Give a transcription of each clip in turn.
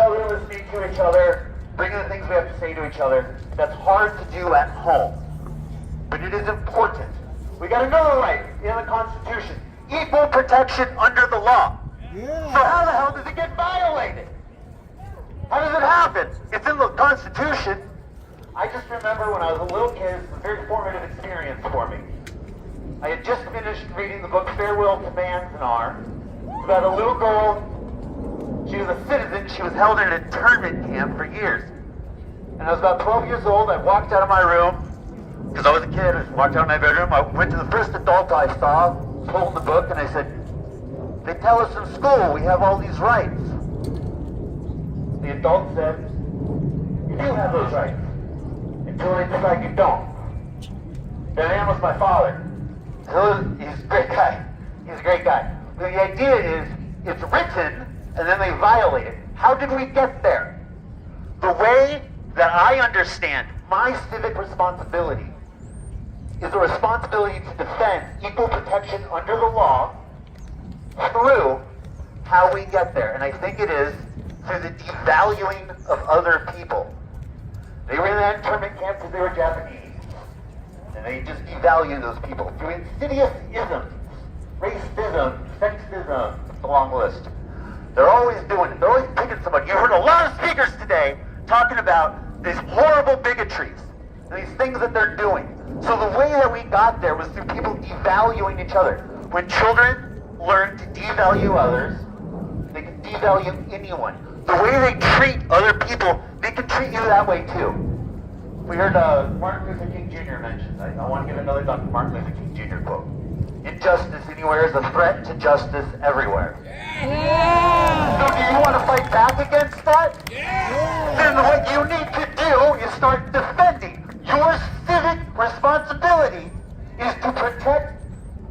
other, listening to each other, bringing the things we have to say to each other. That's hard to do at home, but it is important. We got another right in the Constitution: equal protection under the law. Yeah. So how the hell does it get violated? How does it happen? It's in the Constitution. I just remember when I was a little kid, it was a very formative experience for me. I had just finished reading the book Farewell to Manzanar. It's about a little girl. She was a citizen. She was held in an internment camp for years. And I was about 12 years old. I walked out of my room, because I was a kid. I walked out of my bedroom. I went to the first adult I saw, holding the book, and I said, "They tell us in school we have all these rights." The adult said, "You do have those rights, until they decide you don't." That man was my father. So he's a great guy. He's a great guy. But the idea is, it's written, and then they violate it. How did we get there? The way that I understand my civic responsibility is a responsibility to defend equal protection under the law through how we get there. And I think it is through the devaluing of other people. They were in that internment camp because they were Japanese. And they just devalue those people through insidious isms, racism, sexism, it's a long list. They're always doing it. They're always picking somebody. You heard a lot of speakers today talking about these horrible bigotries and these things that they're doing. So the way that we got there was through people devaluing each other. When children learn to devalue others, they can devalue anyone. The way they treat other people, they can treat you that way too. We heard Martin Luther King Jr. mentioned. I want to give another Dr. Martin Luther King Jr. quote. "Injustice anywhere is a threat to justice everywhere." Yeah. So do you want to fight back against that? Yeah. Then what you need to do is start defending. Your civic responsibility is to protect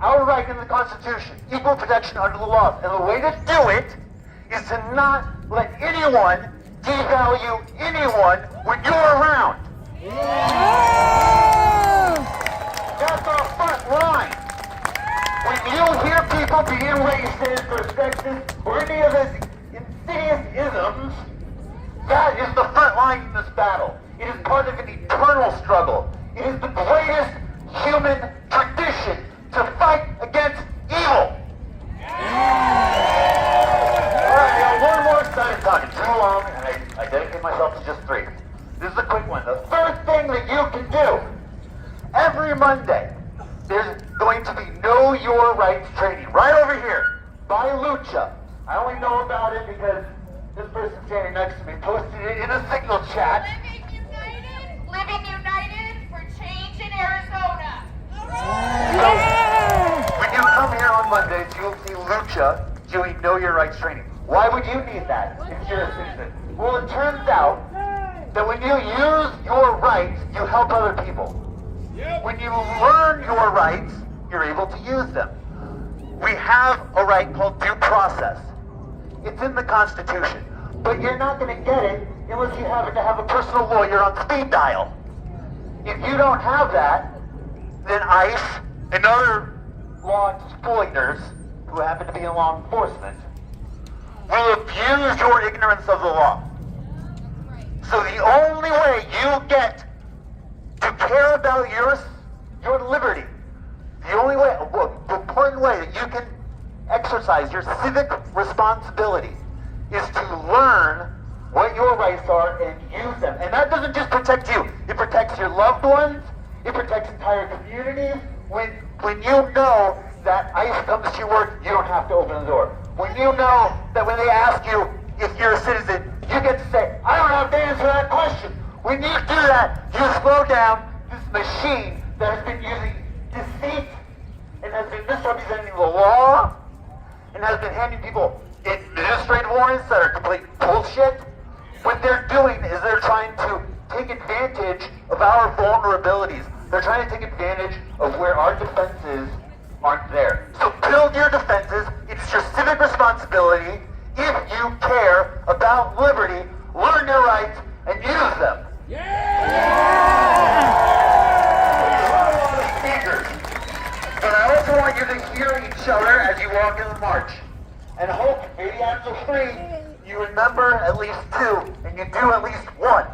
our right in the Constitution, equal protection under the laws. And the way to do it is to not let anyone devalue anyone when you're around. Yeah. That's our front line. When you hear people being racist or sexist or any of those insidious isms, that is the front line in this battle. It is part of an eternal struggle. It is the greatest human tradition to fight against evil. All right, I got one more side of talking. Too long, and I dedicate myself to just 3. This is a quick one. The third thing that you can do, every Monday, there's going to be Know Your Rights training right over here by Lucha. I only know about it because this person standing next to me posted it in a Signal chat. Living United for Change in Arizona. When you come here on Mondays, you'll see Lucha doing Know Your Rights training. Why would you need that if you're a citizen? Well, it turns out that when you use your rights, you help other people. When you learn your rights, you're able to use them. We have a right called due process. It's in the Constitution. But you're not going to get it unless you happen to have a personal lawyer on speed dial. If you don't have that, then ICE and other law exploiters who happen to be in law enforcement will abuse your ignorance of the law. So the only way you get to care about your liberty, the only way, the important way that you can exercise your civic responsibility is to learn what your rights are and use them. And that doesn't just protect you. It protects your loved ones. It protects entire communities. When you know that ICE comes to your work, you don't have to open the door. When you know that when they ask you if you're a citizen, you get to say, "I don't have to answer that question." When you do that, you slow down this machine that has been using deceit and has been misrepresenting the law and has been handing people administrative warrants that are complete bullshit. What they're doing is they're trying to take advantage of our vulnerabilities. They're trying to take advantage of where our defenses aren't there. So build your defenses. It's your civic responsibility. If you care about liberty, learn your rights and use them. Speakers. But I also want you to hear each other as you walk in the march. And hope maybe after 3, you remember at least two, and you do at least one.